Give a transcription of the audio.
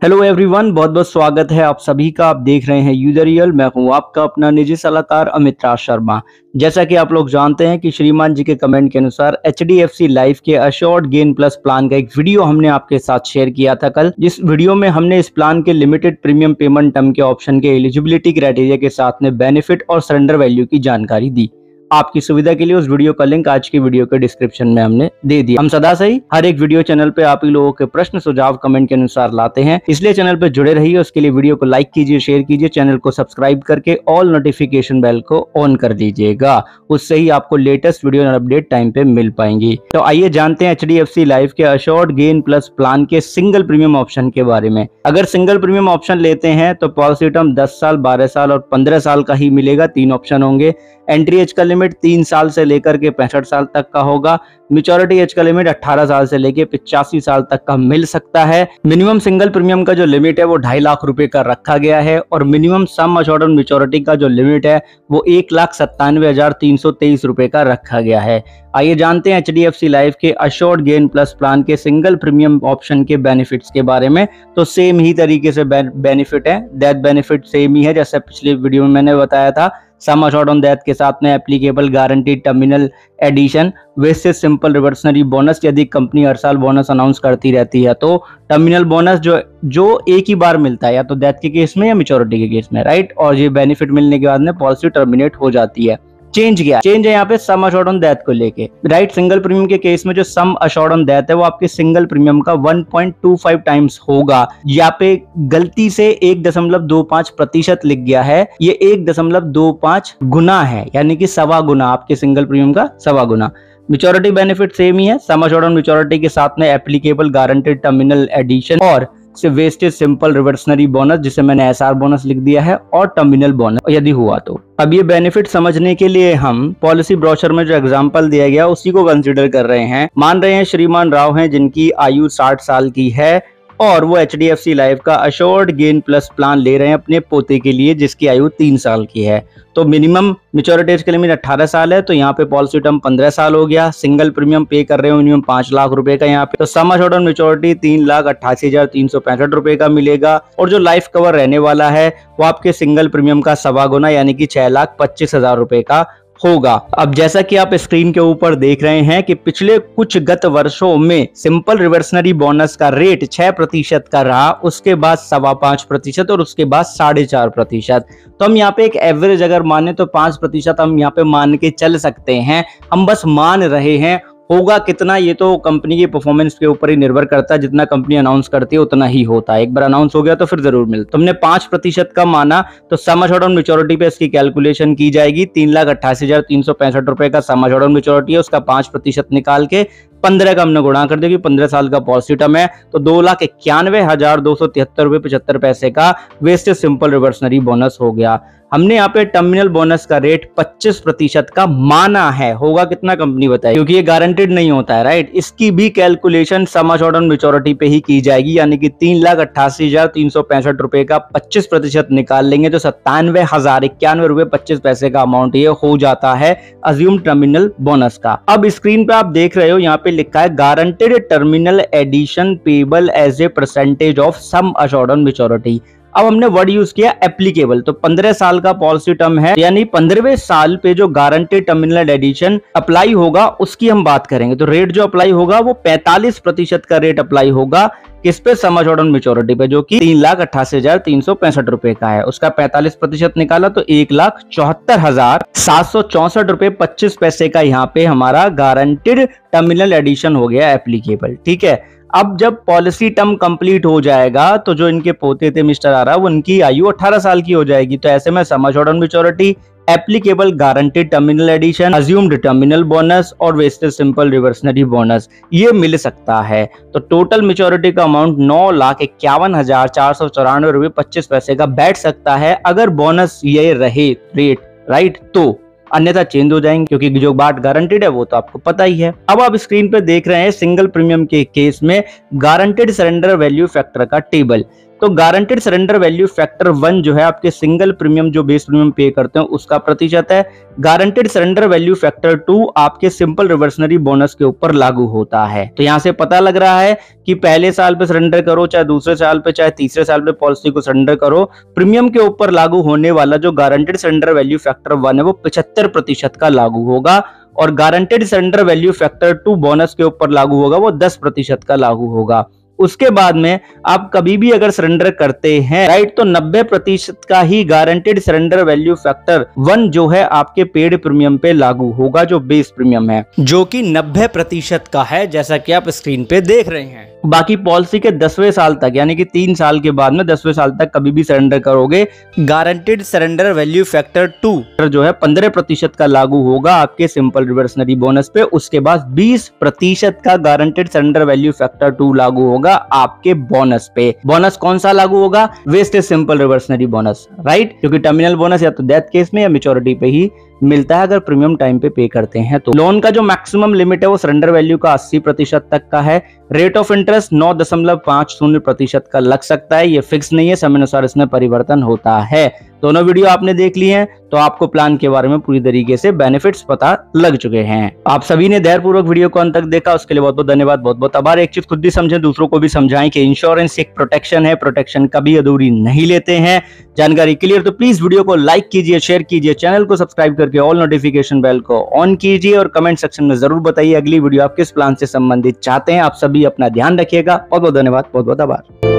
Hello everyone, बहुत बहुत स्वागत है आप सभी का। आप देख रहे हैं यूजर रियल। मैं हूं आपका अपना निजी सलाहकार अमित राज शर्मा। जैसा कि आप लोग जानते हैं कि श्रीमान जी के कमेंट के अनुसार HDFC लाइफ के अश्योर्ड गेन प्लस प्लान का एक वीडियो हमने आपके साथ शेयर किया था कल। जिस वीडियो में हमने इस प्लान के लिमिटेड प्रीमियम पेमेंट टर्म के ऑप्शन के एलिजिबिलिटी क्राइटेरिया के साथ में बेनिफिट और सरेंडर वैल्यू की जानकारी दी। आपकी सुविधा के लिए उस वीडियो का लिंक आज की वीडियो के डिस्क्रिप्शन में हमने दे दिया। हम सदा से ही हर एक वीडियो चैनल पे आप ही लोगों के प्रश्न सुझाव कमेंट के अनुसार लाते हैं, इसलिए चैनल पे जुड़े रहिए। उसके लिए वीडियो को लाइक कीजिए, शेयर कीजिए, चैनल को सब्सक्राइब करके ऑल नोटिफिकेशन बेल को ऑन कर दीजिएगा। उससे ही आपको लेटेस्ट वीडियो और अपडेट टाइम पे मिल पाएंगी। तो आइए जानते हैं HDFC लाइफ के अश्योर्ड गेन प्लस प्लान के सिंगल प्रीमियम ऑप्शन के बारे में। अगर सिंगल प्रीमियम ऑप्शन लेते हैं तो पॉलिसी टर्म 10 साल, 12 साल और 15 साल का ही मिलेगा। 3 ऑप्शन होंगे। एंट्री एज का लिमिट 3 साल से लेकर के 65 साल तक का होगा। मैच्योरिटी एज का लिमिट 18 साल से लेकर 85 साल तक का मिल सकता है। मिनिमम सिंगल प्रीमियम का जो लिमिट है वो 2.5 लाख रुपए का रखा गया है और minimum some assured on maturity का जो लिमिट है वो 1,97,323 रुपए का रखा गया है। आइए जानते हैं HDFC लाइफ के अश्योर्ड गेन प्लस प्लान के सिंगल प्रीमियम ऑप्शन के बेनिफिट्स के बारे में। तो सेम ही तरीके से बेनिफिट है, डेथ बेनिफिट सेम ही है जैसे पिछले वीडियो में मैंने बताया था। सम अश्योर्ड ऑन डेथ के साथ में applicable guaranteed terminal addition, vested simple reversionary bonus. यदि कंपनी हर साल बोनस अनाउंस करती रहती है तो टर्मिनल बोनस जो एक ही बार मिलता है, या तो डेथ के केस में या मैच्योरिटी के केस में, राइट। और ये बेनिफिट मिलने के बाद में पॉलिसी टर्मिनेट हो जाती है। चेंज क्या चेंज है यहाँ पे सम अश्योर्ड ऑन डेथ को लेके, राइट। सिंगल प्रीमियम के केस में जो सम अश्योर्ड ऑन डेथ है वो आपके सिंगल प्रीमियम का 1.25 टाइम्स होगा। यहाँ पे गलती से 1.25% लिख गया है, ये 1.25 गुना है, यानी कि 1.25 गुना, आपके सिंगल प्रीमियम का 1.25 गुना। मैच्योरिटी बेनिफिट सेम ही है, सम अश्योर्ड ऑन मैच्योरिटी के साथ में एप्लीकेबल गारंटेड टर्मिनल एडिशन और वेस्टेज सिंपल रिवर्सनरी बोनस, जिसे मैंने SR बोनस लिख दिया है, और टर्मिनल बोनस यदि हुआ तो। अब ये बेनिफिट समझने के लिए हम पॉलिसी ब्रोशर में जो एग्जांपल दिया गया उसी को कंसीडर कर रहे हैं। मान रहे हैं श्रीमान राव हैं जिनकी आयु 60 साल की है और वो HDFC लाइफ का अश्योर्ड गेन प्लस प्लान ले रहे हैं अपने पोते के लिए जिसकी आयु 3 साल की है। तो मिनिमम मैच्योरिटी एज के लिमिट 18 साल है, तो यहाँ पे पॉलिसी टर्म 15 साल हो गया। सिंगल प्रीमियम पे कर रहे हो मिनिमम 5 लाख रुपए का यहाँ पे। तो सम अश्योर्ड ऑन मैच्योरिटी 3,88,365 रुपए का मिलेगा और जो लाइफ कवर रहने वाला है वो आपके सिंगल प्रीमियम का 1.25 गुना यानी कि 6,25,000 रुपए का होगा। अब जैसा कि आप स्क्रीन के ऊपर देख रहे हैं कि पिछले कुछ गत वर्षों में सिंपल रिवर्सनरी बोनस का रेट 6% का रहा, उसके बाद 5.25% और उसके बाद 4.5%। तो हम यहाँ पे एक एवरेज अगर माने तो 5% हम यहाँ पे मान के चल सकते हैं। हम बस मान रहे हैं, होगा कितना ये तो कंपनी की परफॉर्मेंस के ऊपर ही निर्भर करता है। जितना कंपनी अनाउंस करती है उतना ही होता है। एक बार अनाउंस हो गया तो फिर जरूर मिलता। तुमने 5% का माना तो सम अश्योर्ड ऑन मैच्योरिटी पे इसकी कैलकुलेशन की जाएगी। 3,88,365 रुपए का सम अश्योर्ड ऑन मैच्योरिटी है, उसका 5% निकाल के 15 का हमने गुणा कर दिया कि 15 साल का पॉलिसी टर्म है, तो 2,91,273 रुपए 75 पैसे का वेस्टेज सिंपल रिवर्सनरी बोनस हो गया। हमने यहाँ पे टर्मिनल बोनस का रेट 25% का माना है। होगा कितना कंपनी बताए, क्योंकि ये गारंटेड नहीं होता है, राइट। इसकी भी calculation some assured on maturity पे ही की जाएगी, यानी कि 3,88,365 रुपए का 25% निकाल लेंगे तो 97,091 रुपए 25 पैसे का अमाउंट ये हो जाता है अज्यूम टर्मिनल बोनस का। अब स्क्रीन पे आप देख रहे हो यहाँ पे लिखा है guaranteed terminal addition payable as a percentage of sum assured on maturity. अब हमने वर्ड यूज किया एप्लीकेबल, तो 15 साल का पॉलिसी टर्म है, यानी 15वें साल पे जो गारंटेड टर्मिनल एडिशन अप्लाई होगा उसकी हम बात करेंगे। तो रेट जो अप्लाई होगा वो 45% का रेट अप्लाई होगा किस पे, सम अश्योर्ड ऑन मैच्योरिटी पे, जो कि 3,88,365 रुपए का है। उसका 45% निकाला तो 1,74,764 रुपए 25 पैसे का यहाँ पे हमारा गारंटेड टर्मिनल एडिशन हो गया एप्लीकेबल। ठीक है। अब जब पॉलिसी टर्म कंप्लीट हो जाएगा तो जो इनके पोते थे मिस्टर आरा, उनकी आयु 18 साल की हो जाएगी। तो ऐसे में sum assured on maturity, applicable guaranteed terminal addition, assumed terminal bonus और वेस्टेज सिंपल रिवर्सनरी बोनस ये मिल सकता है। तो टोटल मैच्योरिटी का अमाउंट 9,51,494 रुपए 25 पैसे का बैठ सकता है अगर बोनस ये रहे रेट, राइट। तो अन्यथा चेंज हो जाएंगे, क्योंकि जो बात गारंटेड है वो तो आपको पता ही है। अब आप स्क्रीन पे देख रहे हैं सिंगल प्रीमियम के केस में गारंटेड सरेंडर वैल्यू फैक्टर का टेबल। तो गारंटेड सरेंडर वैल्यू फैक्टर 1 जो है आपके सिंगल प्रीमियम जो बेस प्रीमियम पे करते हैं उसका प्रतिशत है। गारंटेड सरेंडर वैल्यू फैक्टर 2 आपके सिंपल रिवर्सनरी बोनस के ऊपर लागू होता है। तो यहां से पता लग रहा है कि पहले साल पे सरेंडर करो, चाहे दूसरे साल पे, चाहे तीसरे साल पे पॉलिसी को सरेंडर करो, प्रीमियम के ऊपर लागू होने वाला जो गारंटेड सरेंडर वैल्यू फैक्टर 1 है वो 75% का लागू होगा, और guaranteed surrender value factor 2 bonus के ऊपर लागू होगा वो 10% का लागू होगा। उसके बाद में आप कभी भी अगर सरेंडर करते हैं राइट, तो 90% का ही गारंटेड सरेंडर वैल्यू फैक्टर 1 जो है आपके पेड प्रीमियम पे लागू होगा, जो बेस प्रीमियम है, जो कि 90% का है, जैसा कि आप स्क्रीन पे देख रहे हैं। बाकी पॉलिसी के 10वें साल तक यानी कि 3 साल के बाद में 10वें साल तक कभी भी सरेंडर करोगे, गारंटेड सरेंडर वैल्यू फैक्टर 2 जो है 15% का लागू होगा आपके सिंपल रिवर्सनरी बोनस पे। उसके बाद 20% का गारंटेड सरेंडर वैल्यू फैक्टर 2 लागू होगा आपके बोनस पे। बोनस कौन सा लागू होगा? Wastage simple reversionary bonus, right, क्योंकि टर्मिनल बोनस या तो डेथ केस में या मैच्योरिटी पे ही मिलता है अगर प्रीमियम टाइम पे पे करते हैं। तो लोन का जो मैक्सिमम लिमिट है वो सरेंडर वैल्यू का 80% तक का है। रेट ऑफ इंटरेस्ट 9.50% का लग सकता है, ये फिक्स नहीं है, समय अनुसार इसमें परिवर्तन होता है। दोनों वीडियो आपने देख ली हैं तो आपको प्लान के बारे में पूरी तरीके से बेनिफिट्स पता लग चुके हैं। आप सभी ने धैर्यपूर्वक वीडियो को अंत तक देखा, उसके लिए बहुत बहुत धन्यवाद, बहुत बहुत आभार। एक चीज खुद भी समझें, दूसरों को भी समझाएं कि इंश्योरेंस एक प्रोटेक्शन है, प्रोटेक्शन कभी अधूरी नहीं लेते हैं। जानकारी क्लियर? तो प्लीज वीडियो को लाइक कीजिए, शेयर कीजिए, चैनल को सब्सक्राइब करके ऑल नोटिफिकेशन बेल को ऑन कीजिए, और कमेंट सेक्शन में जरूर बताइए अगली वीडियो आप किस प्लान से संबंधित चाहते हैं। आप सभी अपना ध्यान रखिएगा। बहुत बहुत धन्यवाद, बहुत बहुत आभार।